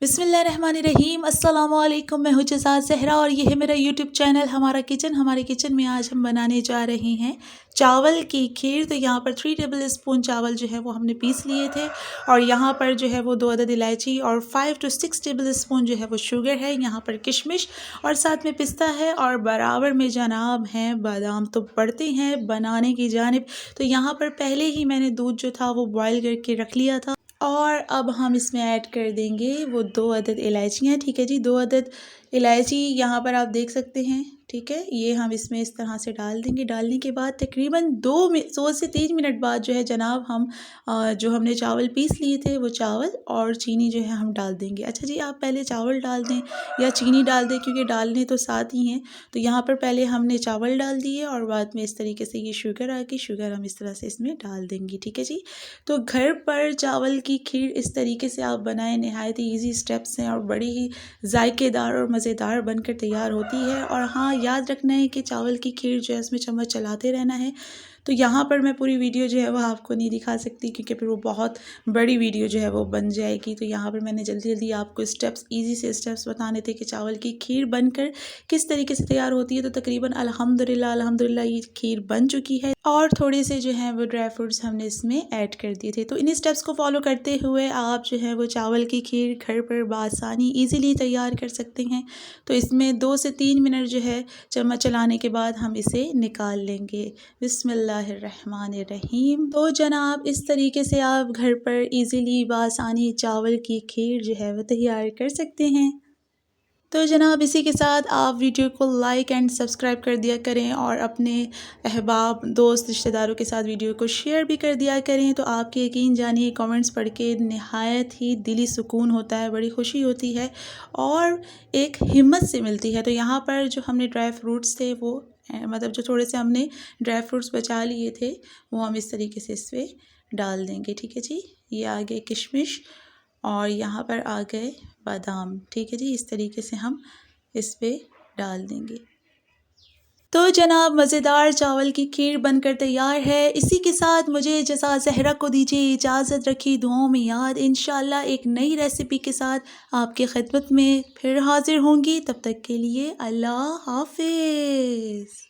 बिस्मिल्लाहिर्रहमानिर्रहीम अस्सलामुअलैकुम। मैं हूँ जज़ा ज़हरा और ये है मेरा यूट्यूब चैनल हमारा किचन। हमारे किचन में आज हम बनाने जा रहे हैं चावल की खीर। तो यहाँ पर 3 टेबल स्पून चावल जो है वो हमने पीस लिए थे और यहाँ पर जो है वो 2 अदद इलायची और 5 to 6 टेबल स्पून जो है वो शुगर है। यहाँ पर किशमिश और साथ में पिस्ता है और बराबर में जनाब हैं बादाम। तो बढ़ते हैं बनाने की जानिब। तो यहाँ पर पहले ही मैंने दूध जो था वो बॉयल करके रख लिया था और अब हम इसमें ऐड कर देंगे वो 2 अदद इलायचियाँ। ठीक है जी, 2 अदद इलायची यहाँ पर आप देख सकते हैं। ठीक है, ये हम इसमें इस तरह से डाल देंगे। डालने के बाद तकरीबन 2 से 3 मिनट बाद जो है जनाब हम जो हमने चावल पीस लिए थे वो चावल और चीनी जो है हम डाल देंगे। अच्छा जी, आप पहले चावल डाल दें या चीनी डाल दें क्योंकि डालने तो साथ ही हैं। तो यहाँ पर पहले हमने चावल डाल दिए और बाद में इस तरीके से ये शुगर आ गई। शुगर हम इस तरह से इसमें डाल देंगे। ठीक है जी, तो घर पर चावल की खीर इस तरीके से आप बनाएं, नहायत ही ईजी स्टेप्स हैं और बड़ी ही जायकेदार और मज़ेदार बनकर तैयार होती है। और हाँ, याद रखना है कि चावल की खीर जो है उसमें चम्मच चलाते रहना है। तो यहाँ पर मैं पूरी वीडियो जो है वो आपको नहीं दिखा सकती क्योंकि फिर वो बहुत बड़ी वीडियो जो है वो बन जाएगी। तो यहाँ पर मैंने जल्दी जल्दी आपको स्टेप्स, ईजी से स्टेप्स बताने थे कि चावल की खीर बनकर किस तरीके से तैयार होती है। तो तकरीबन अल्हम्दुलिल्लाह ये खीर बन चुकी है और थोड़े से जो है वो ड्राई फ्रूट्स हमने इसमें ऐड कर दिए थे। तो इन स्टेप्स को फॉलो करते हुए आप जो है वो चावल की खीर घर पर बासानी ईजीली तैयार कर सकते हैं। तो इसमें 2 से 3 मिनट जो है चम्मच चलाने के बाद हम इसे निकाल लेंगे। बिस्मिल्लाहिर्रहमानिर्रहीम। तो जनाब इस तरीके से आप घर पर ईजीली बासानी चावल की खीर जो है वो तैयार कर सकते हैं। तो जनाब इसी के साथ आप वीडियो को लाइक एंड सब्सक्राइब कर दिया करें और अपने अहबाब, दोस्त, रिश्तेदारों के साथ वीडियो को शेयर भी कर दिया करें। तो आपके यकीन जानिए कमेंट्स पढ़ के नहायत ही दिली सुकून होता है, बड़ी खुशी होती है और एक हिम्मत से मिलती है। तो यहाँ पर जो हमने ड्राई फ्रूट्स थे वो मतलब जो थोड़े से हमने ड्राई फ्रूट्स बचा लिए थे वो हम इस तरीके से इस पर डाल देंगे। ठीक है जी, ये आ गए किशमिश और यहाँ पर आ गए बादाम। ठीक है जी, इस तरीके से हम इस पे डाल देंगे। तो जनाब मज़ेदार चावल की खीर बनकर तैयार है। इसी के साथ मुझे जज़ा ज़हरा को दीजिए इजाज़त। रखी दुआओं में याद। इंशाल्लाह एक नई रेसिपी के साथ आपकी खिदमत में फिर हाज़िर होंगी। तब तक के लिए अल्लाह हाफ़िज़।